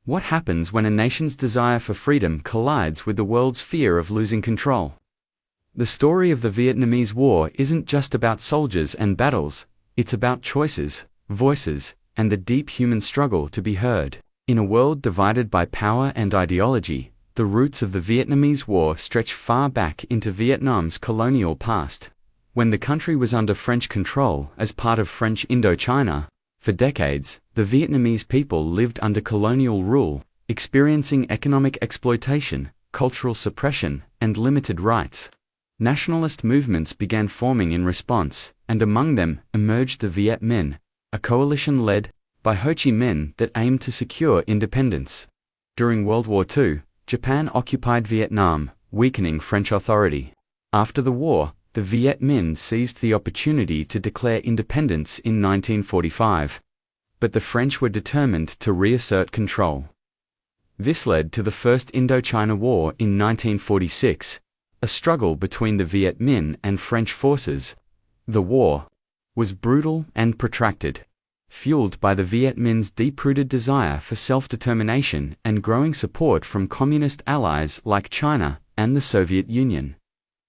What happens when a nation's desire for freedom collides with the world's fear of losing control? The story of the Vietnamese War isn't just about soldiers and battles, it's about choices, voices, and the deep human struggle to be heard. In a world divided by power and ideology, the roots of the Vietnamese War stretch far back into Vietnam's colonial past. When the country was under French control as part of French Indochina, for decades, the Vietnamese people lived under colonial rule, experiencing economic exploitation, cultural suppression, and limited rights. Nationalist movements began forming in response, and among them emerged the Viet Minh, a coalition led by Ho Chi Minh that aimed to secure independence. During World War II, Japan occupied Vietnam, weakening French authority. After the war, the Viet Minh seized the opportunity to declare independence in 1945. But the French were determined to reassert control. This led to the First Indochina War in 1946, a struggle between the Viet Minh and French forces. The war was brutal and protracted, fueled by the Viet Minh's deep-rooted desire for self-determination and growing support from communist allies like China and the Soviet Union.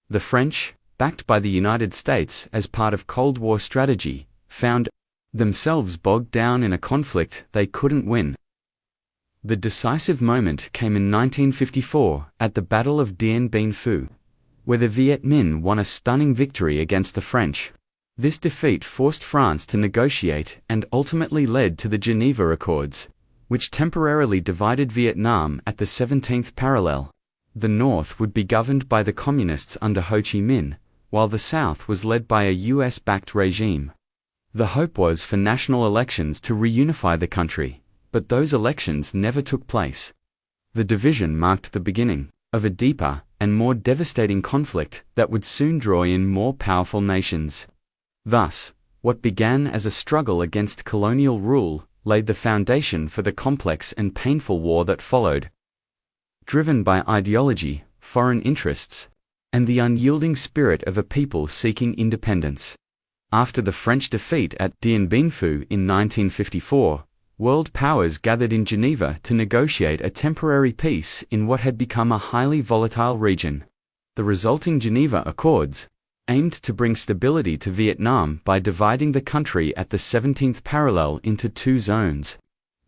The French, backed by the United States as part of Cold War strategy, found themselves bogged down in a conflict they couldn't win. The decisive moment came in 1954 at the Battle of Dien Bien Phu, where the Viet Minh won a stunning victory against the French. This defeat forced France to negotiate and ultimately led to the Geneva Accords, which temporarily divided Vietnam at the 17th parallel. The North would be governed by the Communists under Ho Chi Minh, while the South was led by a US-backed regime. The hope was for national elections to reunify the country, but those elections never took place. The division marked the beginning of a deeper and more devastating conflict that would soon draw in more powerful nations. Thus, what began as a struggle against colonial rule laid the foundation for the complex and painful war that followed. Driven by ideology, foreign interests, and the unyielding spirit of a people seeking independence. After the French defeat at Dien Bien Phu in 1954, world powers gathered in Geneva to negotiate a temporary peace in what had become a highly volatile region. The resulting Geneva Accords aimed to bring stability to Vietnam by dividing the country at the 17th parallel into two zones.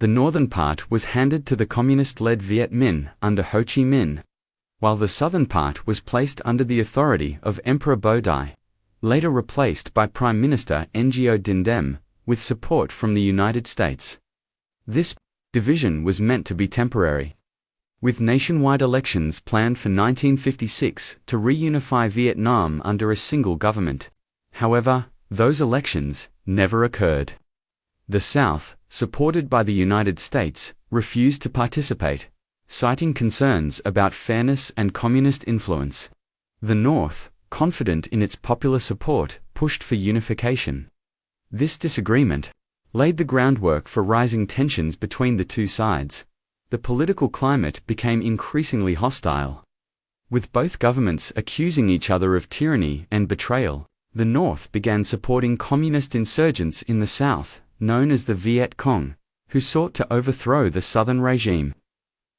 The northern part was handed to the communist-led Viet Minh under Ho Chi Minh, while the southern part was placed under the authority of Emperor Bo Dai, later replaced by Prime Minister Ngo Dinh Diem, with support from the United States. This division was meant to be temporary, with nationwide elections planned for 1956 to reunify Vietnam under a single government. However, those elections never occurred. The South, supported by the United States, refused to participate, citing concerns about fairness and communist influence. The North, confident in its popular support, pushed for unification. This disagreement laid the groundwork for rising tensions between the two sides. The political climate became increasingly hostile. With both governments accusing each other of tyranny and betrayal, the North began supporting communist insurgents in the South, known as the Viet Cong, who sought to overthrow the Southern regime.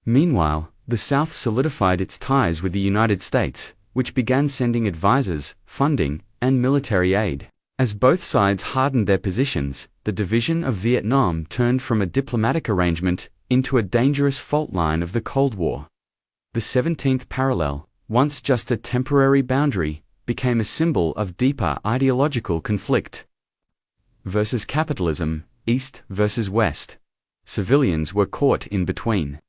Meanwhile, the South solidified its ties with the United States, which began sending advisors, funding, and military aid. As both sides hardened their positions, the division of Vietnam turned from a diplomatic arrangement into a dangerous fault line of the Cold War. The 17th parallel, once just a temporary boundary, became a symbol of deeper ideological conflict. Versus capitalism, East versus West. Civilians were caught in between,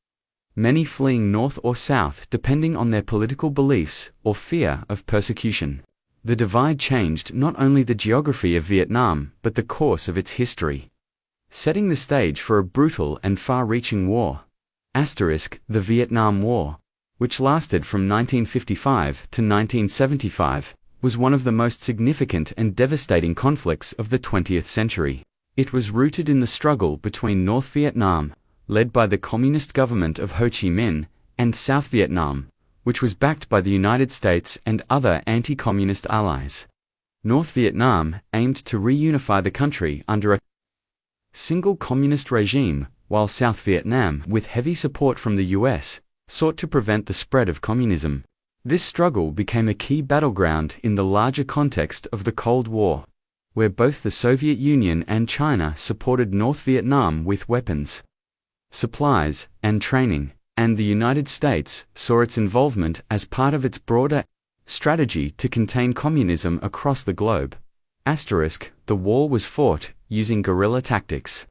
many fleeing north or south depending on their political beliefs or fear of persecution. The divide changed not only the geography of Vietnam but the course of its history, setting the stage for a brutal and far-reaching war. The Vietnam War, which lasted from 1955 to 1975, was one of the most significant and devastating conflicts of the 20th century. It was rooted in the struggle between North Vietnam, led by the communist government of Ho Chi Minh, and South Vietnam, which was backed by the United States and other anti-communist allies. North Vietnam aimed to reunify the country under a single communist regime, while South Vietnam, with heavy support from the US, sought to prevent the spread of communism. This struggle became a key battleground in the larger context of the Cold War, where both the Soviet Union and China supported North Vietnam with weapons, supplies, and training, and the United States saw its involvement as part of its broader strategy to contain communism across the globe. The war was fought using guerrilla tactics,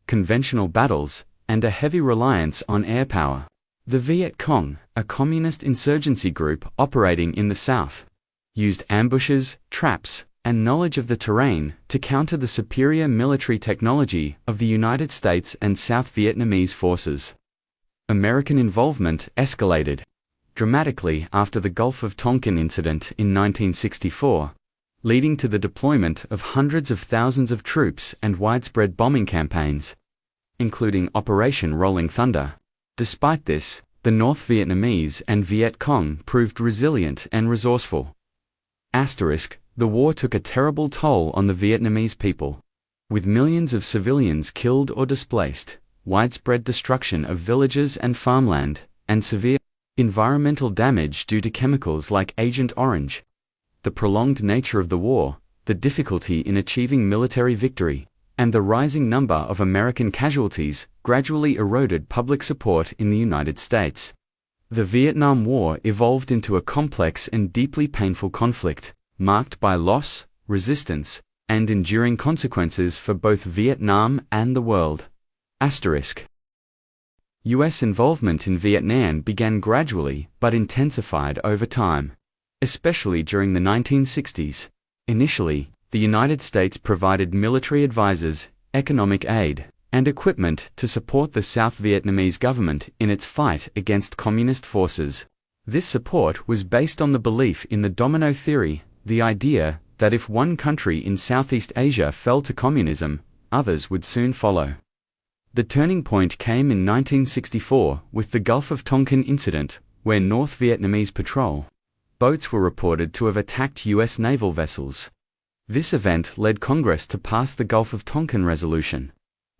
conventional battles, and a heavy reliance on air power. The Viet Cong, a communist insurgency group operating in the South, used ambushes, traps, and knowledge of the terrain to counter the superior military technology of the United States and South Vietnamese forces. American involvement escalated dramatically after the Gulf of Tonkin incident in 1964, leading to the deployment of hundreds of thousands of troops and widespread bombing campaigns, including Operation Rolling Thunder. Despite this, the North Vietnamese and Viet Cong proved resilient and resourceful. The war took a terrible toll on the Vietnamese people, with millions of civilians killed or displaced, widespread destruction of villages and farmland, and severe environmental damage due to chemicals like Agent Orange. The prolonged nature of the war, the difficulty in achieving military victory, and the rising number of American casualties gradually eroded public support in the United States. The Vietnam War evolved into a complex and deeply painful conflict, marked by loss, resistance, and enduring consequences for both Vietnam and the world. U.S. involvement in Vietnam began gradually but intensified over time, especially during the 1960s. Initially, the United States provided military advisors, economic aid, and equipment to support the South Vietnamese government in its fight against communist forces. This support was based on the belief in the domino theory, the idea that if one country in Southeast Asia fell to communism, others would soon follow. The turning point came in 1964 with the Gulf of Tonkin incident, where North Vietnamese patrol boats were reported to have attacked U.S. naval vessels. This event led Congress to pass the Gulf of Tonkin Resolution,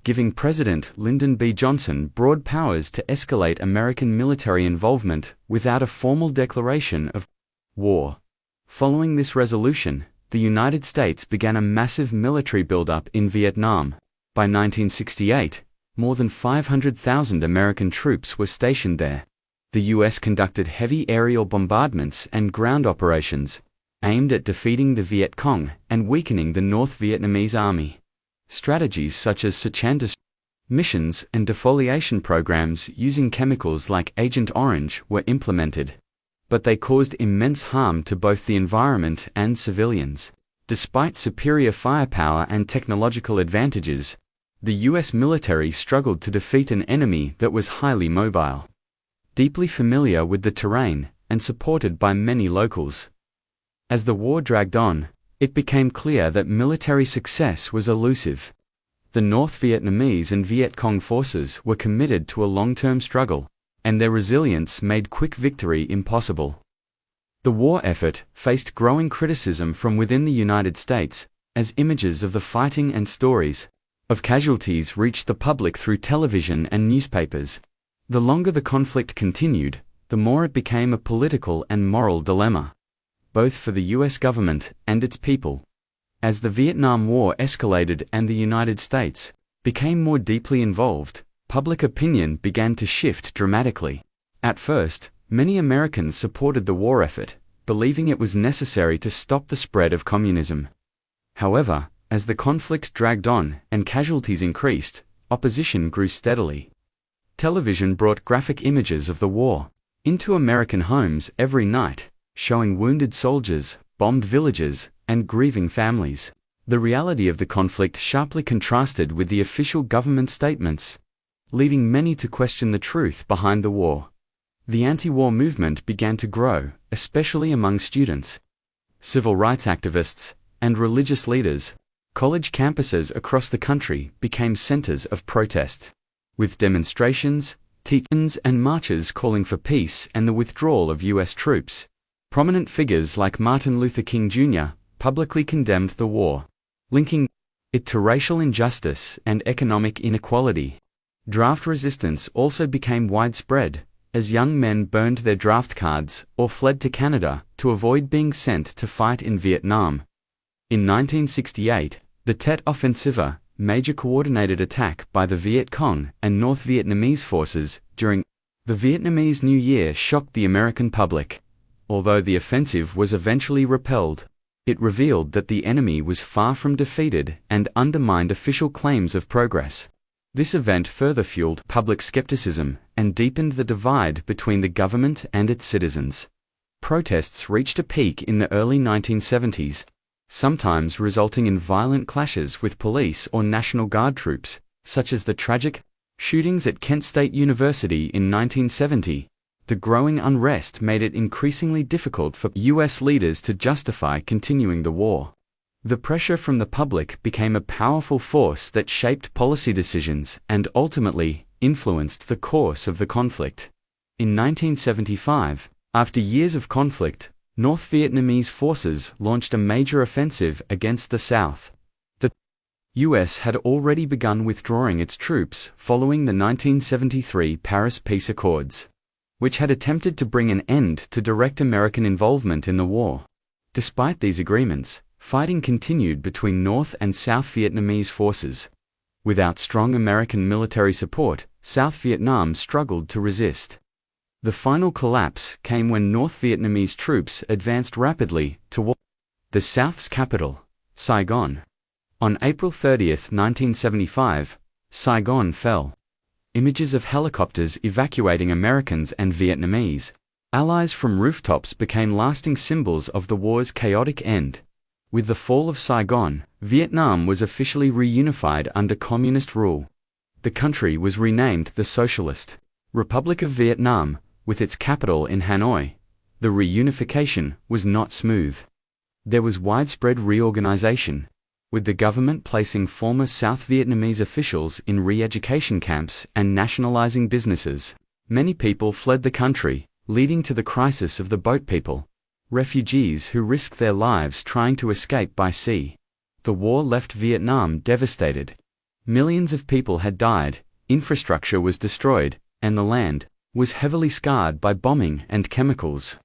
giving President Lyndon B. Johnson broad powers to escalate American military involvement without a formal declaration of war. Following this resolution, the United States began a massive military buildup in Vietnam. By 1968, more than 500,000 American troops were stationed there. The U.S. conducted heavy aerial bombardments and ground operations, aimed at defeating the Viet Cong and weakening the North Vietnamese army. Strategies such as search and destroy missions and defoliation programs using chemicals like Agent Orange were implemented, but they caused immense harm to both the environment and civilians. Despite superior firepower and technological advantages, the U.S. military struggled to defeat an enemy that was highly mobile, deeply familiar with the terrain, and supported by many locals. As the war dragged on, it became clear that military success was elusive. The North Vietnamese and Viet Cong forces were committed to a long-term struggle, and their resilience made quick victory impossible. The war effort faced growing criticism from within the United States, as images of the fighting and stories of casualties reached the public through television and newspapers. The longer the conflict continued, the more it became a political and moral dilemma, both for the U.S. government and its people. As the Vietnam War escalated and the United States became more deeply involved, public opinion began to shift dramatically. At first, many Americans supported the war effort, believing it was necessary to stop the spread of communism. However, as the conflict dragged on and casualties increased, opposition grew steadily. Television brought graphic images of the war into American homes every night, showing wounded soldiers, bombed villages, and grieving families. The reality of the conflict sharply contrasted with the official government statements, leading many to question the truth behind the war. The anti-war movement began to grow, especially among students, civil rights activists, and religious leaders. College campuses across the country became centers of protest, with demonstrations, teach-ins, and marches calling for peace and the withdrawal of U.S. troops. Prominent figures like Martin Luther King Jr. publicly condemned the war, linking it to racial injustice and economic inequality. Draft resistance also became widespread, as young men burned their draft cards or fled to Canada to avoid being sent to fight in Vietnam. In 1968, the Tet Offensive, major coordinated attack by the Viet Cong and North Vietnamese forces during the Vietnamese New Year, shocked the American public. Although the offensive was eventually repelled, it revealed that the enemy was far from defeated and undermined official claims of progress. This event further fueled public skepticism and deepened the divide between the government and its citizens. Protests reached a peak in the early 1970s, sometimes resulting in violent clashes with police or National Guard troops, such as the tragic shootings at Kent State University in 1970. The growing unrest made it increasingly difficult for U.S. leaders to justify continuing the war. The pressure from the public became a powerful force that shaped policy decisions and ultimately influenced the course of the conflict. In 1975, after years of conflict, North Vietnamese forces launched a major offensive against the South. The U.S. had already begun withdrawing its troops following the 1973 Paris Peace Accords, which had attempted to bring an end to direct American involvement in the war. Despite these agreements, fighting continued between North and South Vietnamese forces. Without strong American military support, South Vietnam struggled to resist. The final collapse came when North Vietnamese troops advanced rapidly toward the South's capital, Saigon. On April 30, 1975, Saigon fell. Images of helicopters evacuating Americans and Vietnamese allies from rooftops became lasting symbols of the war's chaotic end. With the fall of Saigon, Vietnam was officially reunified under communist rule. The country was renamed the Socialist Republic of Vietnam, with its capital in Hanoi. The reunification was not smooth. There was widespread reorganization, with the government placing former South Vietnamese officials in re-education camps and nationalizing businesses. Many people fled the country, leading to the crisis of the boat people, refugees who risked their lives trying to escape by sea. The war left Vietnam devastated. Millions of people had died, infrastructure was destroyed, and the land was heavily scarred by bombing and chemicals.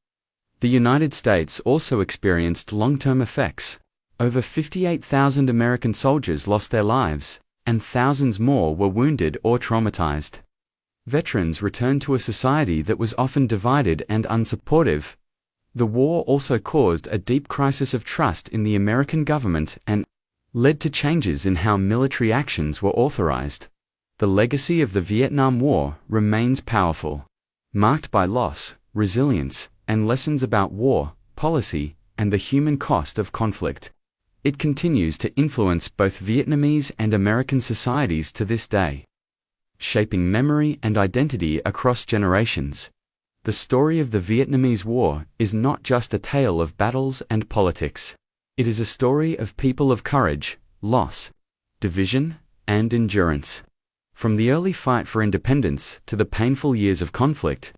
The United States also experienced long-term effects. Over 58,000 American soldiers lost their lives, and thousands more were wounded or traumatized. Veterans returned to a society that was often divided and unsupportive. The war also caused a deep crisis of trust in the American government and led to changes in how military actions were authorized. The legacy of the Vietnam War remains powerful, marked by loss, resilience, and lessons about war, policy, and the human cost of conflict. It continues to influence both Vietnamese and American societies to this day, shaping memory and identity across generations. The story of the Vietnamese War is not just a tale of battles and politics. It is a story of people of courage, loss, division, and endurance. From the early fight for independence to the painful years of conflict,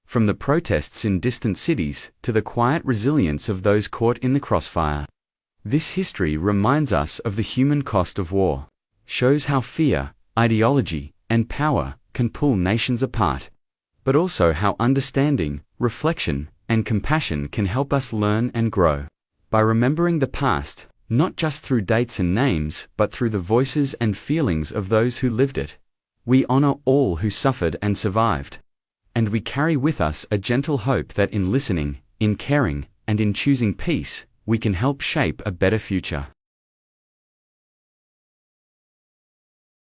from the protests in distant cities to the quiet resilience of those caught in the crossfire. This history reminds us of the human cost of war, shows how fear, ideology, and power can pull nations apart, but also how understanding, reflection, and compassion can help us learn and grow. By remembering the past, not just through dates and names, but through the voices and feelings of those who lived it, we honor all who suffered and survived. And we carry with us a gentle hope that in listening, in caring, and in choosing peace, we can help shape a better future.